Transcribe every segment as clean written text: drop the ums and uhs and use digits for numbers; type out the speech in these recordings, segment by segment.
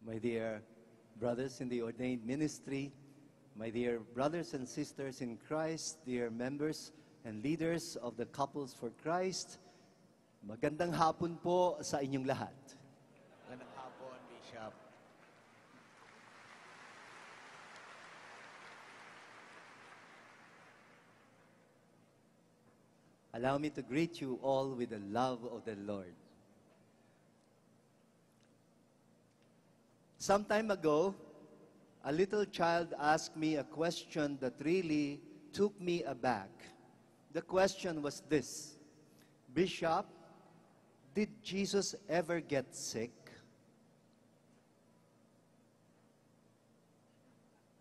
my dear brothers in the ordained ministry, my dear brothers and sisters in Christ, dear members and leaders of the Couples for Christ, magandang hapon po sa inyong lahat. Magandang hapon, Bishop. Allow me to greet you all with the love of the Lord. Some time ago, a little child asked me a question that really took me aback. The question was this: Bishop, did Jesus ever get sick?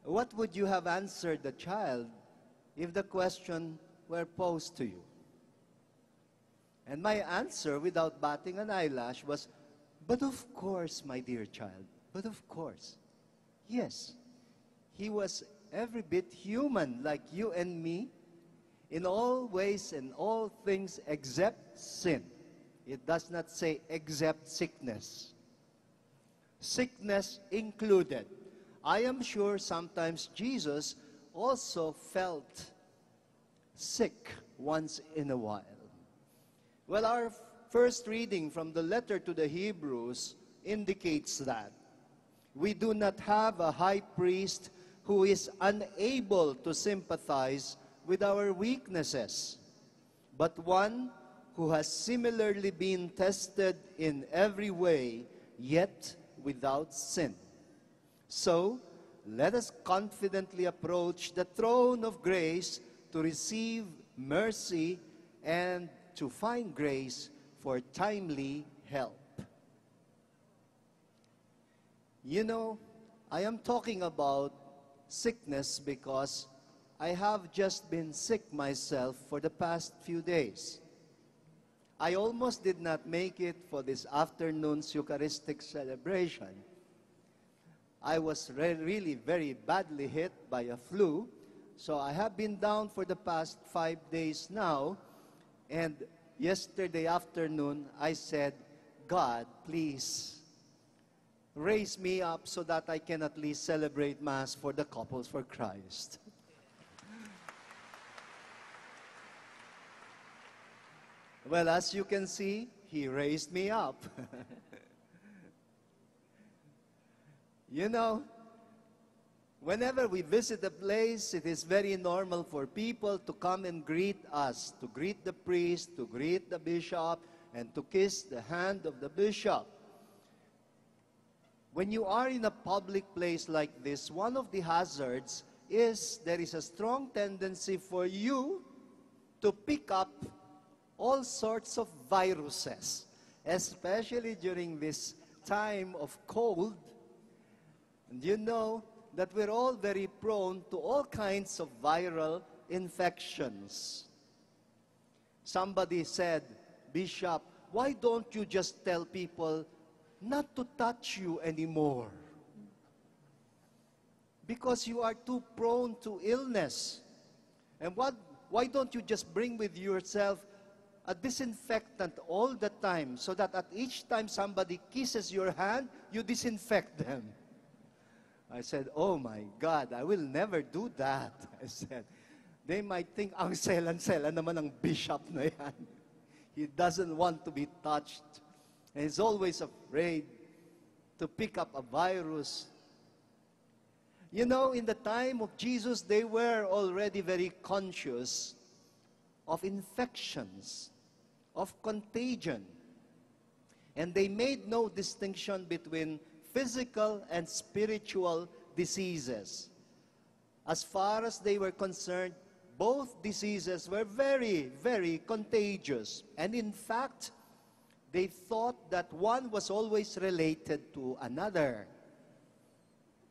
What would you have answered the child if the question were posed to you? And my answer, without batting an eyelash, was, but of course, my dear child, but of course. Yes, he was every bit human like you and me, in all ways and all things except sin. It does not say except sickness. Sickness included. I am sure sometimes Jesus also felt sick once in a while. Well, our first reading from the letter to the Hebrews indicates that we do not have a high priest who is unable to sympathize with our weaknesses, but one who has similarly been tested in every way, yet without sin. So, let us confidently approach the throne of grace to receive mercy and to find grace for timely help. You know, I am talking about sickness because I have just been sick myself for the past few days. I almost did not make it for this afternoon's Eucharistic celebration. I was really very badly hit by a flu, so I have been down for the past 5 days now. And yesterday afternoon, I said, God, please raise me up so that I can at least celebrate Mass for the Couples for Christ. Well, as you can see, He raised me up. You know, whenever we visit a place, it is very normal for people to come and greet us, to greet the priest, to greet the bishop, and to kiss the hand of the bishop. When you are in a public place like this, one of the hazards is there is a strong tendency for you to pick up all sorts of viruses, especially during this time of cold. And you know that we're all very prone to all kinds of viral infections. Somebody said, Bishop, why don't you just tell people not to touch you anymore? Because you are too prone to illness. And why don't you just bring with yourself a disinfectant all the time so that at each time somebody kisses your hand, you disinfect them? I said, oh my God, I will never do that. I said, they might think, ang selan-selan naman ang bishop na yan. He doesn't want to be touched. And he's always afraid to pick up a virus. You know, in the time of Jesus, they were already very conscious of infections, of contagion. And they made no distinction between physical and spiritual diseases. As far as they were concerned, both diseases were very, very contagious. And in fact, they thought that one was always related to another.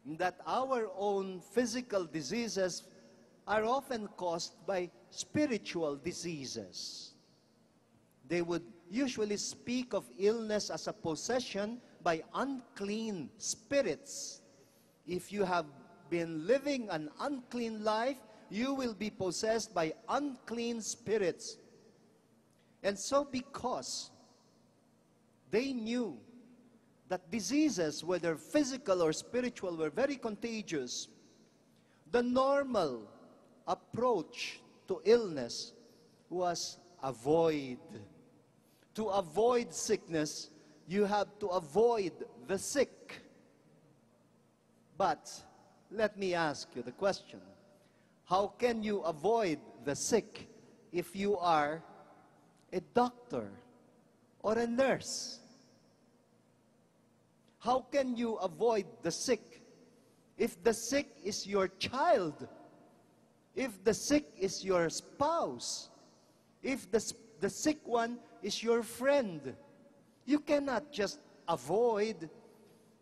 That our own physical diseases are often caused by spiritual diseases. They would usually speak of illness as a possession by unclean spirits. If you have been living an unclean life, you will be possessed by unclean spirits. And so because they knew that diseases, whether physical or spiritual, were very contagious, the normal approach to illness was avoid. To avoid sickness, you have to avoid the sick. But let me ask you the question. How can you avoid the sick if you are a doctor or a nurse? How can you avoid the sick if the sick is your child? If the sick is your spouse? If the sick one is your friend? You cannot just avoid.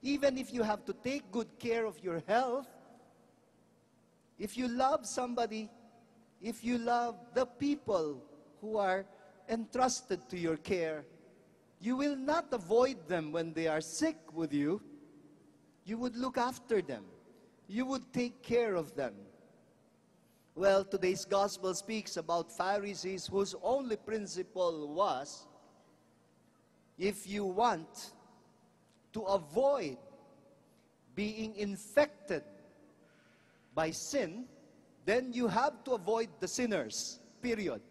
Even if you have to take good care of your health, if you love somebody, if you love the people who are entrusted to your care, you will not avoid them when they are sick with you. You would look after them. You would take care of them. Well, today's gospel speaks about Pharisees whose only principle was, if you want to avoid being infected by sin, then you have to avoid the sinners, period.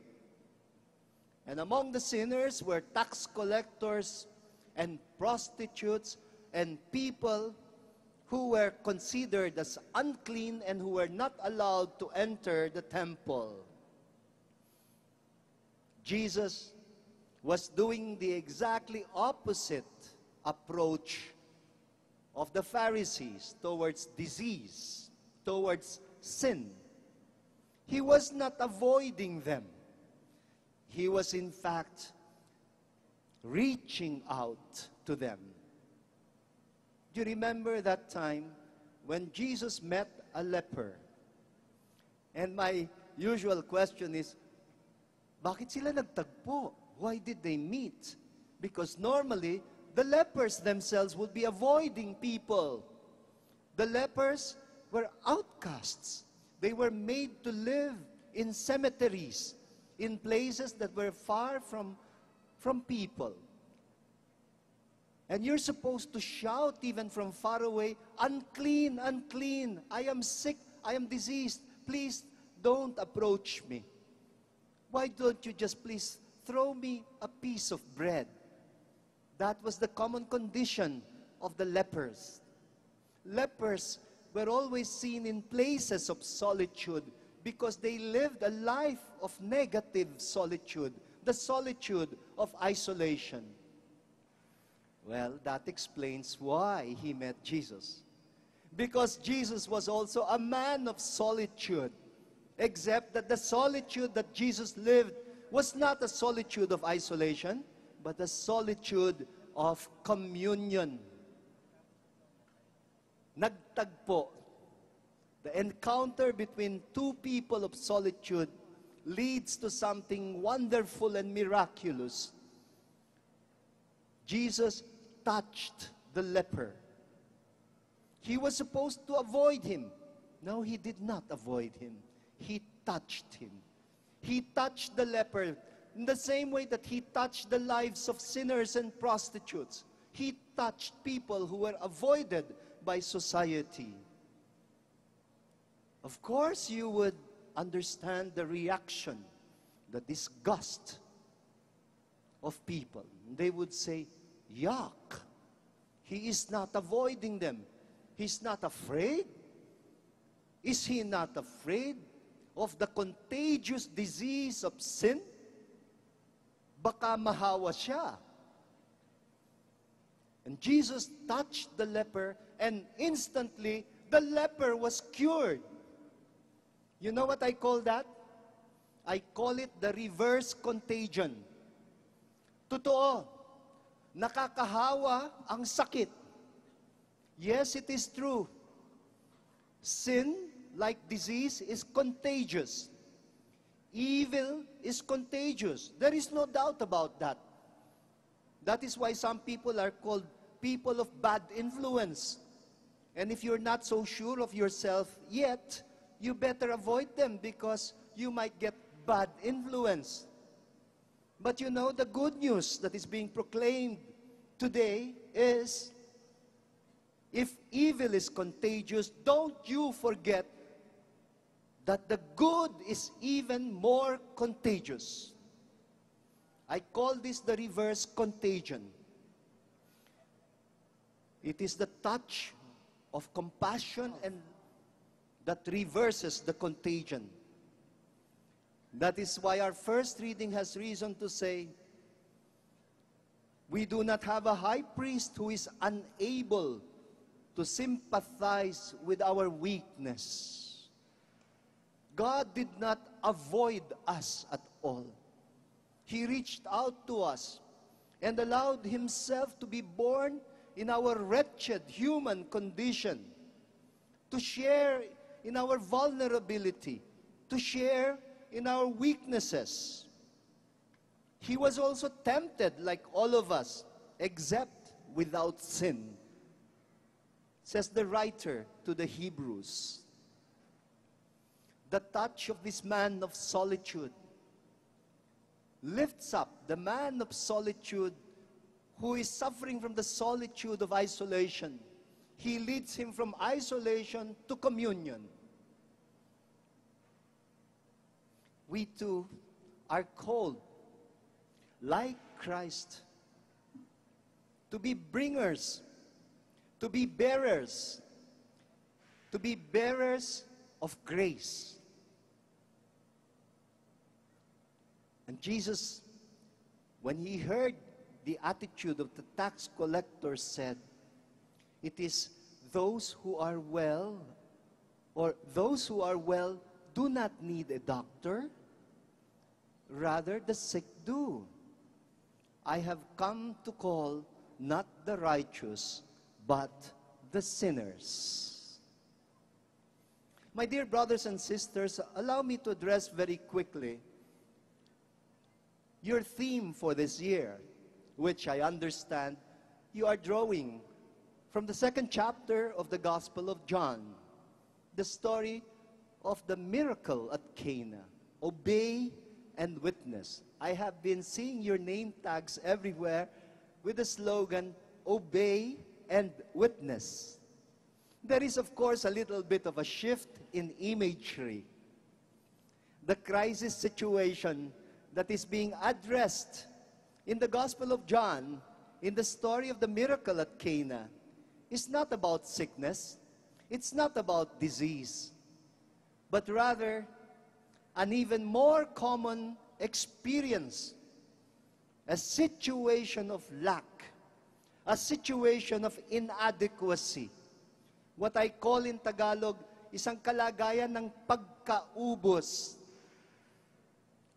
And among the sinners were tax collectors and prostitutes and people who were considered as unclean and who were not allowed to enter the temple. Jesus was doing the exactly opposite approach of the Pharisees towards disease, towards sin. He was not avoiding them. He was in fact reaching out to them. Do you remember that time when Jesus met a leper? And my usual question is, bakit sila nagtagpo? Why did they meet? Because normally, the lepers themselves would be avoiding people. The lepers were outcasts. They were made to live in cemeteries, in places that were far from people. And you're supposed to shout even from far away, unclean, unclean, I am sick, I am diseased, please don't approach me. Why don't you just please throw me a piece of bread? That was the common condition of the lepers. Lepers were always seen in places of solitude because they lived a life of negative solitude, the solitude of isolation. Well, that explains why he met Jesus. Because Jesus was also a man of solitude, except that the solitude that Jesus lived was not a solitude of isolation, but a solitude of communion. Nagtagpo. The encounter between two people of solitude leads to something wonderful and miraculous. Jesus touched the leper. He was supposed to avoid him. No, he did not avoid him. He touched him. He touched the leper in the same way that he touched the lives of sinners and prostitutes. He touched people who were avoided by society. Of course, you would understand the reaction, the disgust of people. They would say, yuck. He is not avoiding them. He's not afraid. Is he not afraid of the contagious disease of sin? Baka mahawa siya. And Jesus touched the leper, and instantly the leper was cured. You know what I call that? I call it the reverse contagion. Totoo, nakakahawa ang sakit. Yes, it is true. Sin, like disease, is contagious. Evil is contagious. There is no doubt about that. That is why some people are called people of bad influence. And if you're not so sure of yourself yet, you better avoid them because you might get bad influence. But you know, the good news that is being proclaimed today is If evil is contagious, don't you forget that the good is even more contagious. I call this the reverse contagion. It is the touch of compassion and that reverses the contagion. That is why our first reading has reason to say, we do not have a high priest who is unable to sympathize with our weakness. God did not avoid us at all. He reached out to us and allowed himself to be born in our wretched human condition, to share in our vulnerability, to share in our weaknesses. He was also tempted like all of us, except without sin, says the writer to the Hebrews. The touch of this man of solitude lifts up the man of solitude who is suffering from the solitude of isolation. He leads him from isolation to communion. We too are called, like Christ, to be bringers, to be bearers of grace. And Jesus, when he heard the attitude of the tax collectors, said, it is those who are well, or those who are well do not need a doctor, rather the sick do. I have come to call not the righteous, but the sinners. My dear brothers and sisters, allow me to address very quickly your theme for this year, which I understand you are drawing from the second chapter of the Gospel of John, the story of the miracle at Cana. Obey and witness. I have been seeing your name tags everywhere with the slogan, obey and witness. There is, of course, a little bit of a shift in imagery. The crisis situation that is being addressed in the Gospel of John, in the story of the miracle at Cana, is not about sickness, it's not about disease, but rather an even more common experience, a situation of lack, a situation of inadequacy. What I call in Tagalog, isang kalagayan ng pagkaubos.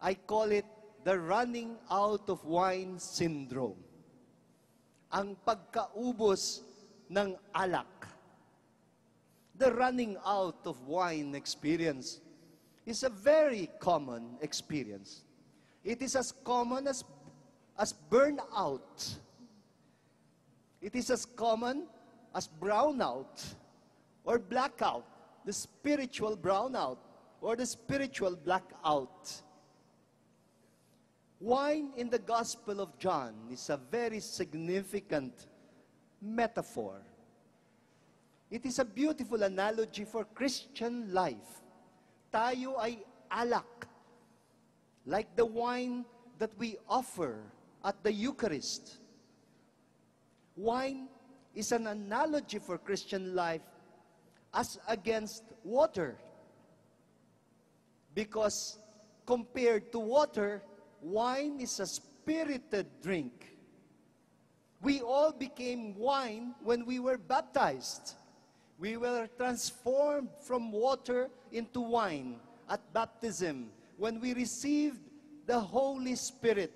I call it the running out of wine syndrome. Ang pagkaubos ng alak. The running out of wine experience is a very common experience. It is as common as burnout. It is as common as brownout or blackout, the spiritual brownout or the spiritual blackout. Wine in the Gospel of John is a very significant metaphor. It is a beautiful analogy for Christian life. Tayo ay alak, like the wine that we offer at the Eucharist. Wine is an analogy for Christian life as against water. Because compared to water, wine is a spirited drink. We all became wine when we were baptized. We were transformed from water into wine at baptism when we received the Holy Spirit.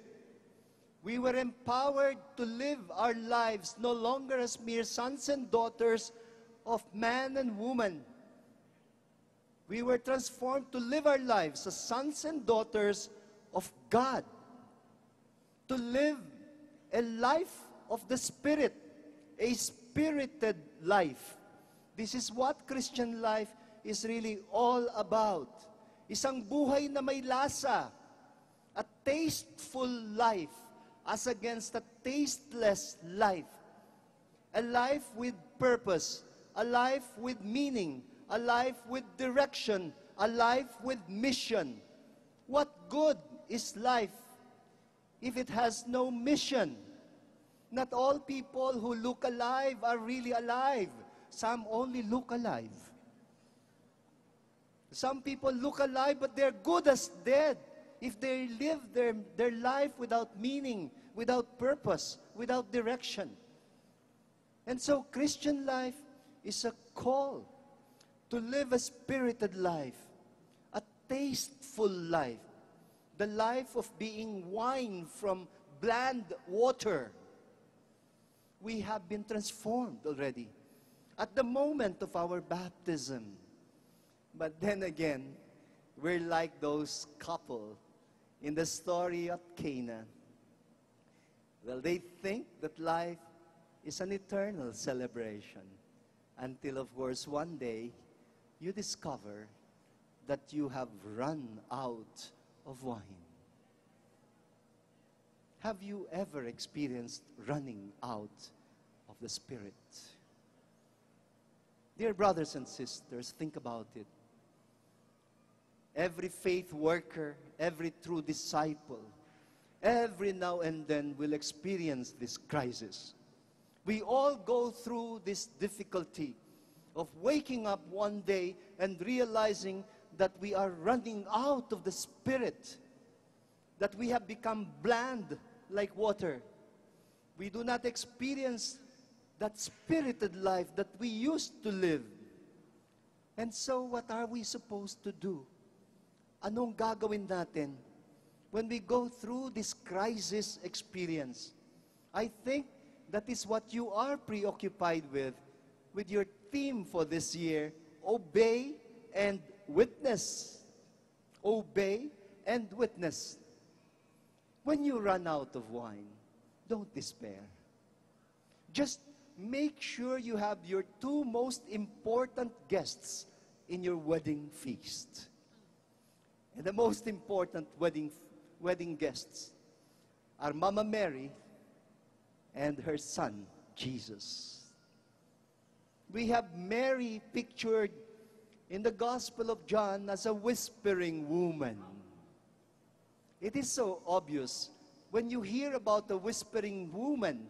We were empowered to live our lives no longer as mere sons and daughters of man and woman. We were transformed to live our lives as sons and daughters of God. To live a life of the Spirit, a spirited life. This is what Christian life is really all about. Isang buhay na may lasa, a tasteful life as against a tasteless life. A life with purpose, a life with meaning, a life with direction, a life with mission. What good is life if it has no mission? Not all people who look alive are really alive. Some only look alive. Some people look alive, but they're good as dead if they live their life without meaning, without purpose, without direction. And so Christian life is a call to live a spirited life, a tasteful life, the life of being wine from bland water. We have been transformed already at the moment of our baptism. But then again, we're like those couple in the story of Cana. Well, they think that life is an eternal celebration until, of course, one day you discover that you have run out of wine. Have you ever experienced running out of the Spirit? Dear brothers and sisters, think about it. Every faith worker, every true disciple, every now and then will experience this crisis. We all go through this difficulty of waking up one day and realizing that we are running out of the Spirit, that we have become bland like water. We do not experience that spirited life that we used to live. And so what are we supposed to do? Anong gagawin natin when we go through this crisis experience? I think that is what you are preoccupied with your theme for this year, obey and witness. Obey and witness. When you run out of wine, don't despair. Just make sure you have your two most important guests in your wedding feast. And the most important wedding guests are Mama Mary and her son, Jesus. We have Mary pictured in the Gospel of John as a whispering woman. It is so obvious. When you hear about the whispering woman,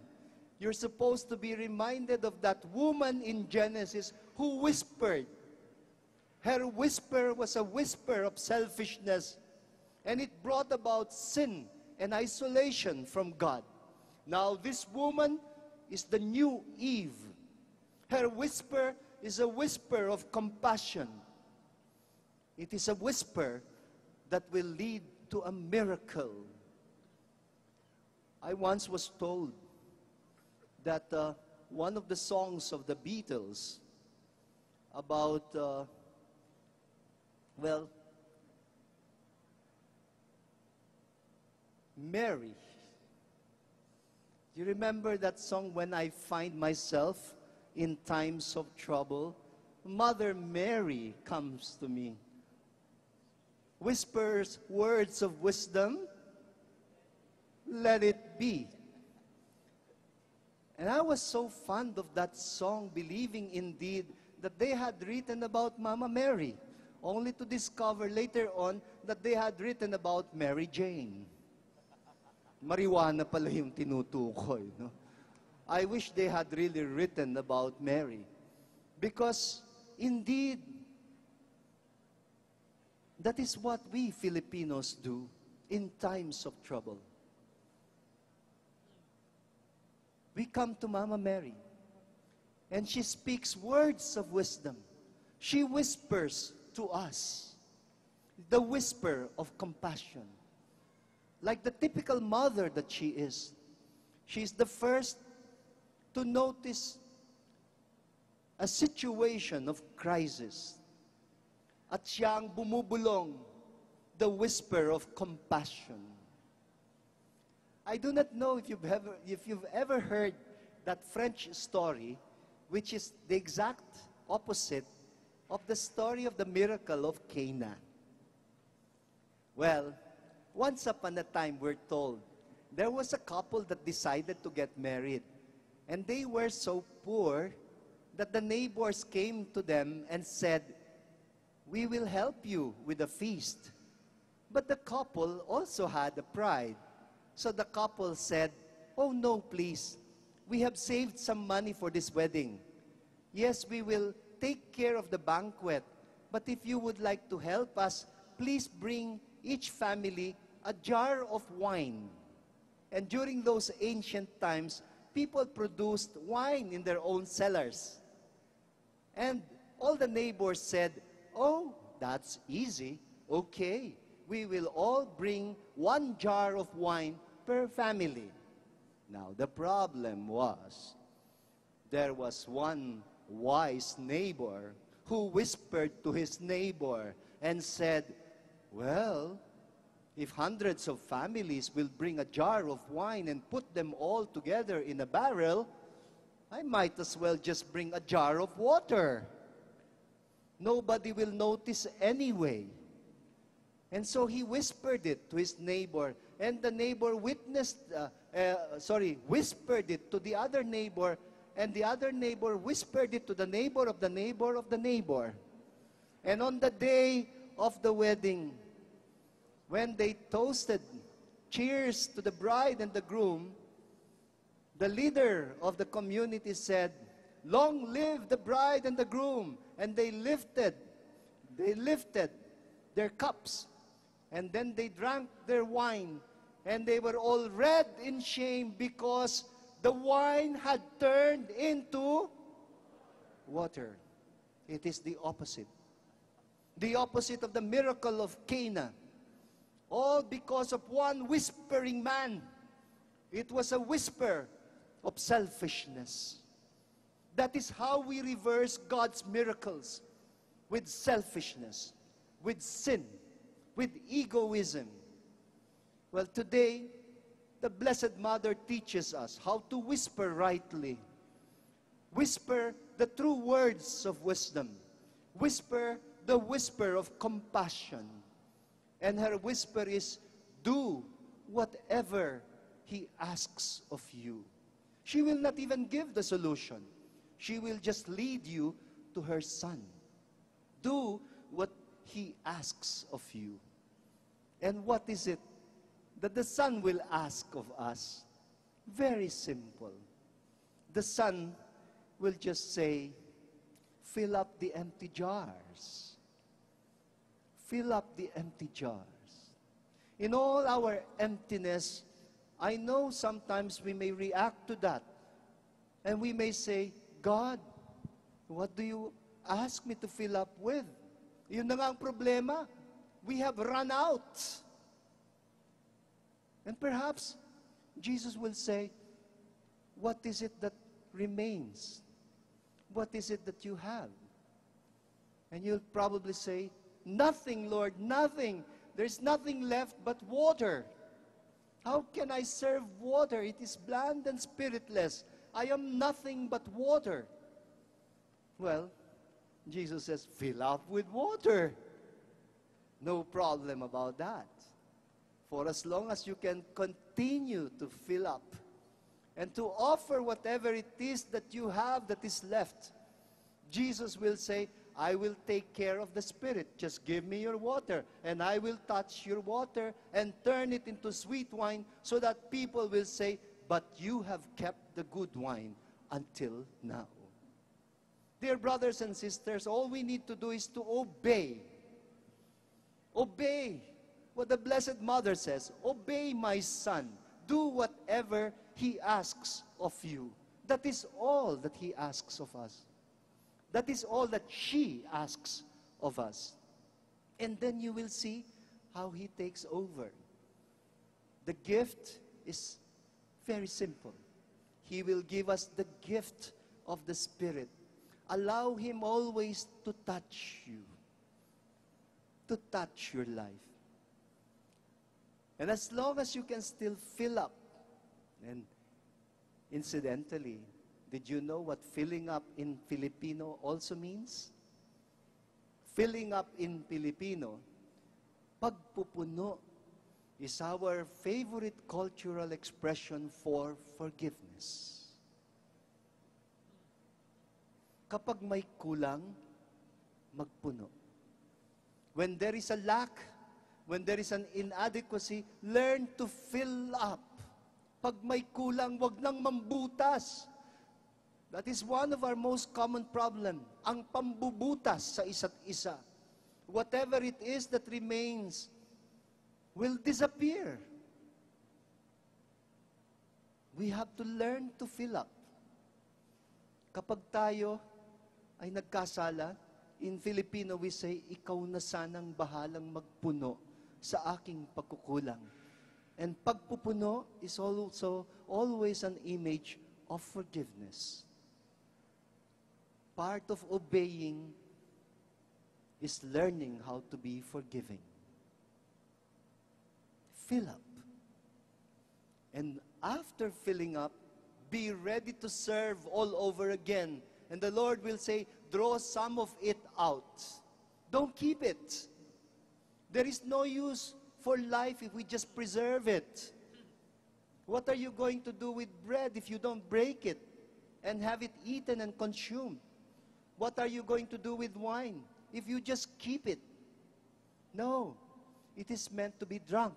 you're supposed to be reminded of that woman in Genesis who whispered. Her whisper was a whisper of selfishness, and it brought about sin and isolation from God. Now this woman is the new Eve. Her whisper is a whisper of compassion. It is a whisper that will lead to a miracle. I once was told that one of the songs of the Beatles about Mary. You remember that song, When I Find Myself in Times of Trouble? Mother Mary comes to me, whispers words of wisdom, let it be. And I was so fond of that song, believing indeed that they had written about Mama Mary, only to discover later on that they had written about Mary Jane. Marijuana pala yung tinutukoy, no? I wish they had really written about Mary. Because, indeed, that is what we Filipinos do in times of trouble. We come to Mama Mary, and she speaks words of wisdom. She whispers to us the whisper of compassion. Like the typical mother that she is, she's the first to notice a situation of crisis. At siya ang bumubulong, the whisper of compassion. I do not know if you've ever heard that French story, which is the exact opposite of the story of the miracle of Cana. Well, once upon a time, we're told, there was a couple that decided to get married. And they were so poor that the neighbors came to them and said, "We will help you with the feast." But the couple also had a pride. So the couple said, "Oh no, please. We have saved some money for this wedding. Yes, we will take care of the banquet. But if you would like to help us, please bring each family a jar of wine." And during those ancient times, people produced wine in their own cellars. And all the neighbors said, "Oh, that's easy. Okay, we will all bring 1 jar of wine per family." Now, the problem was, there was one wise neighbor who whispered to his neighbor and said, "Well, if hundreds of families will bring a jar of wine and put them all together in a barrel, I might as well just bring a jar of water. Nobody will notice anyway." And so he whispered it to his neighbor, and the neighbor whispered it to the other neighbor, and the other neighbor whispered it to the neighbor of the neighbor of the neighbor. And on the day of the wedding, when they toasted, "Cheers to the bride and the groom," the leader of the community said, "Long live the bride and the groom." And they lifted their cups, and then they drank their wine, and they were all red in shame because the wine had turned into water. It is the opposite. The opposite of the miracle of Cana. All because of one whispering man. It was a whisper of selfishness. That is how we reverse God's miracles. With selfishness, with sin, with egoism. Well, today, the Blessed Mother teaches us how to whisper rightly. Whisper the true words of wisdom. Whisper the whisper of compassion. And her whisper is, "Do whatever He asks of you." She will not even give the solution. She will just lead you to her Son. Do what He asks of you. And what is it that the Son will ask of us? Very simple. The Son will just say, "Fill up the empty jars. Fill up the empty jars." In all our emptiness, I know sometimes we may react to that. And we may say, "God, what do you ask me to fill up with?" Yun na nga ang problema. We have run out. And perhaps Jesus will say, "What is it that remains? What is it that you have?" And you'll probably say, "Nothing, Lord, nothing. There's nothing left but water. How can I serve water? It is bland and spiritless. I am nothing but water." Well, Jesus says, "Fill up with water." No problem about that. For as long as you can continue to fill up and to offer whatever it is that you have that is left, Jesus will say, "I will take care of the Spirit. Just give me your water, and I will touch your water and turn it into sweet wine so that people will say, 'But you have kept the good wine until now.'" Dear brothers and sisters, all we need to do is to obey. Obey what the Blessed Mother says. "Obey my Son. Do whatever He asks of you." That is all that He asks of us. That is all that she asks of us. And then you will see how He takes over. The gift is very simple. He will give us the gift of the Spirit. Allow Him always to touch you, to touch your life. And as long as you can still fill up, and incidentally, did you know what filling up in Filipino also means? Filling up in Filipino, pagpupuno, is our favorite cultural expression for forgiveness. Kapag may kulang, magpuno. When there is a lack, when there is an inadequacy, learn to fill up. Pag may kulang, wag nang mambutas. That is one of our most common problem, ang pambubutas sa isa't isa. Whatever it is that remains will disappear. We have to learn to fill up. Kapag tayo ay nagkasala, in Filipino we say, ikaw na sanang bahalang magpuno sa aking pagkukulang. And pagpupuno is also always an image of forgiveness. Part of obeying is learning how to be forgiving. Fill up. And after filling up, be ready to serve all over again. And the Lord will say, draw some of it out. Don't keep it. There is no use for life if we just preserve it. What are you going to do with bread if you don't break it and have it eaten and consumed? What are you going to do with wine if you just keep it? No. It is meant to be drunk.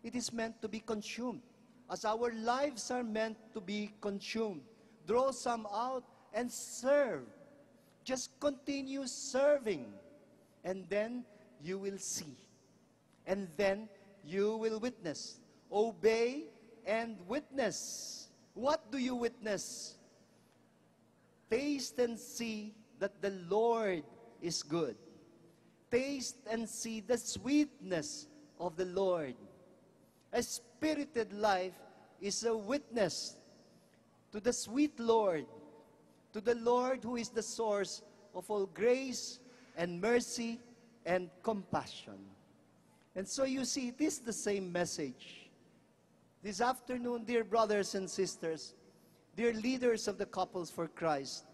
It is meant to be consumed. As our lives are meant to be consumed. Draw some out and serve. Just continue serving. And then you will see. And then you will witness. Obey and witness. What do you witness? Taste and see that the Lord is good. Taste and see the sweetness of the Lord. A spirited life is a witness to the sweet Lord, to the Lord who is the source of all grace and mercy and compassion. And so you see, it is the same message. This afternoon, dear brothers and sisters, dear leaders of the Couples for Christ,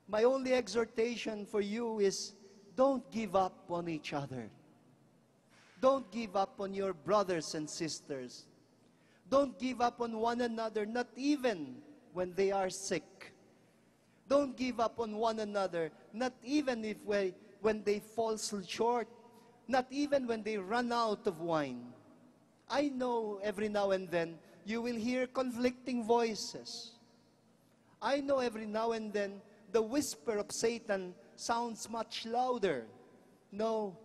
my only exhortation for you is don't give up on each other. Don't give up on your brothers and sisters. Don't give up on one another, not even when they are sick. Don't give up on one another, not even when they fall short, not even when they run out of wine. I know every now and then you will hear conflicting voices. I know every now and then the whisper of Satan sounds much louder. No.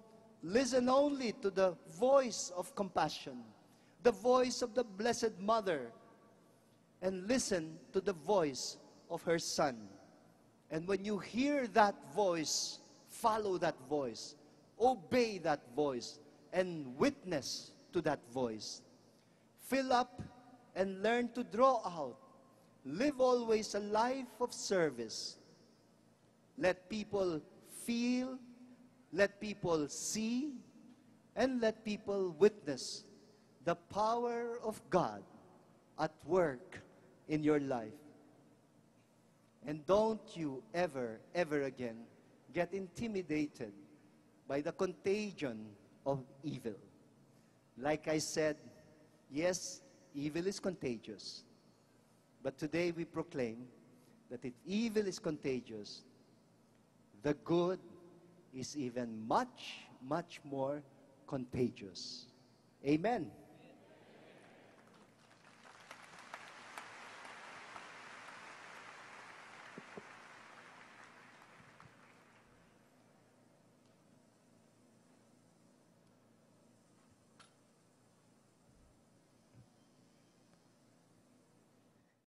Listen only to the voice of compassion, the voice of the Blessed Mother, and listen to the voice of her Son. And when you hear that voice, follow that voice, obey that voice, and witness to that voice. Fill up and learn to draw out. Live always a life of service. Let people feel, let people see, and let people witness the power of God at work in your life. And don't you ever again get intimidated by the contagion of evil. Like I said, yes, evil is contagious. But today we proclaim that if evil is contagious, the good is even much more contagious. Amen.